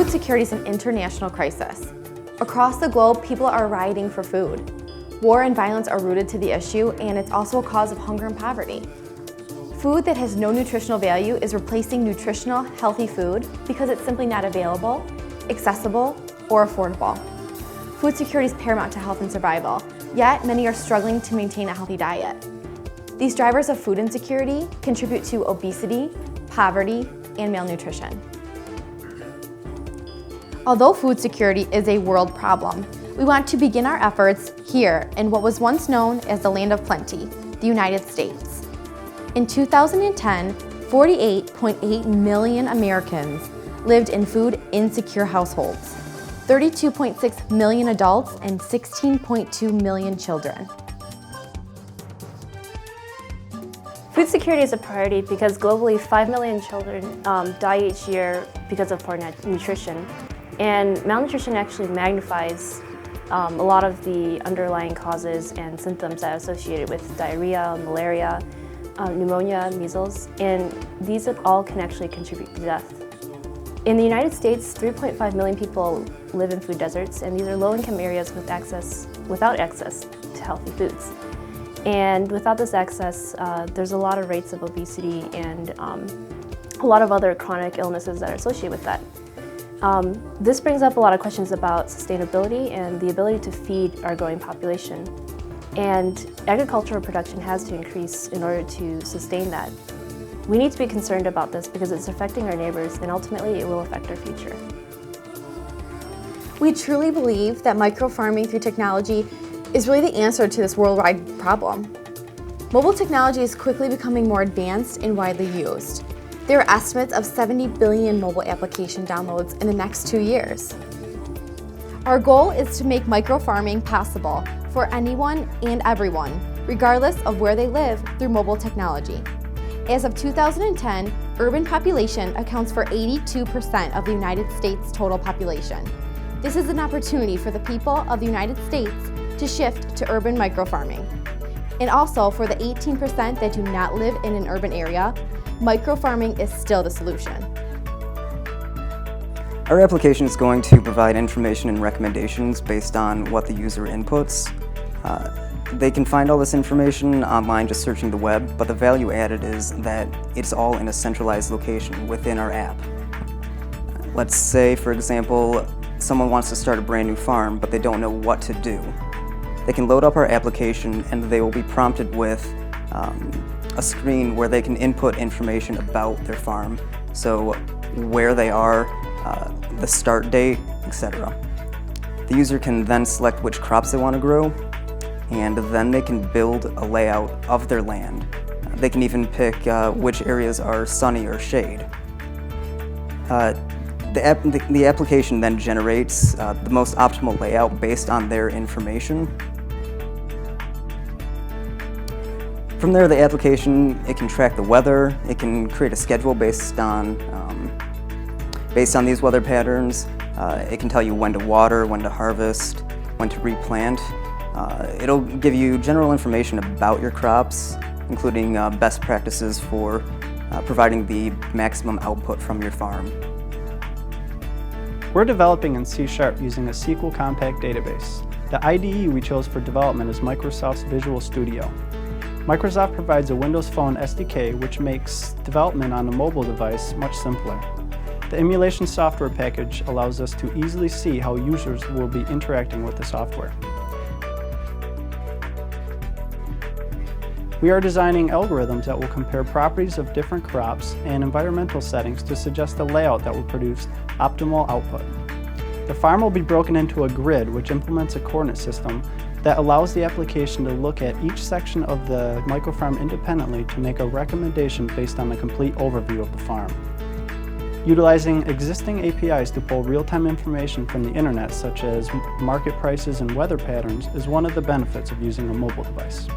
Food security is an international crisis. Across the globe, people are rioting for food. War and violence are rooted to the issue, and it's also a cause of hunger and poverty. Food that has no nutritional value is replacing nutritional, healthy food because it's simply not available, accessible, or affordable. Food security is paramount to health and survival, yet many are struggling to maintain a healthy diet. These drivers of food insecurity contribute to obesity, poverty, and malnutrition. Although food security is a world problem, we want to begin our efforts here in what was once known as the land of plenty, the United States. In 2010, 48.8 million Americans lived in food insecure households, 32.6 million adults, and 16.2 million children. Food security is a priority because globally 5 million children die each year because of poor nutrition. And malnutrition actually magnifies a lot of the underlying causes and symptoms that are associated with diarrhea, malaria, pneumonia, measles, and these all can actually contribute to death. In the United States, 3.5 million people live in food deserts, and these are low-income areas without access to healthy foods. And without this access, there's a lot of rates of obesity and a lot of other chronic illnesses that are associated with that. This brings up a lot of questions about sustainability and the ability to feed our growing population. And agricultural production has to increase in order to sustain that. We need to be concerned about this because it's affecting our neighbors and ultimately it will affect our future. We truly believe that micro-farming through technology is really the answer to this worldwide problem. Mobile technology is quickly becoming more advanced and widely used. There are estimates of 70 billion mobile application downloads in the next 2 years. Our goal is to make micro-farming possible for anyone and everyone, regardless of where they live, through mobile technology. As of 2010, urban population accounts for 82% of the United States total population. This is an opportunity for the people of the United States to shift to urban micro-farming. And also for the 18% that do not live in an urban area, micro-farming is still the solution. Our application is going to provide information and recommendations based on what the user inputs. They can find all this information online just searching the web, but the value added is that it's all in a centralized location within our app. Let's say, for example, someone wants to start a brand new farm, but they don't know what to do. They can load up our application and they will be prompted with a screen where they can input information about their farm, so where they are, the start date, etc. The user can then select which crops they want to grow, and then they can build a layout of their land. They can even pick which areas are sunny or shade. The application then generates the most optimal layout based on their information. From there, the application, it can track the weather, it can create a schedule based on these weather patterns. It can tell you when to water, when to harvest, when to replant. It'll give you general information about your crops, including best practices for providing the maximum output from your farm. We're developing in C# using a SQL Compact database. The IDE we chose for development is Microsoft's Visual Studio. Microsoft provides a Windows Phone SDK which makes development on a mobile device much simpler. The emulation software package allows us to easily see how users will be interacting with the software. We are designing algorithms that will compare properties of different crops and environmental settings to suggest a layout that will produce optimal output. The farm will be broken into a grid which implements a coordinate system that allows the application to look at each section of the microfarm independently to make a recommendation based on the complete overview of the farm. Utilizing existing APIs to pull real-time information from the internet, such as market prices and weather patterns, is one of the benefits of using a mobile device.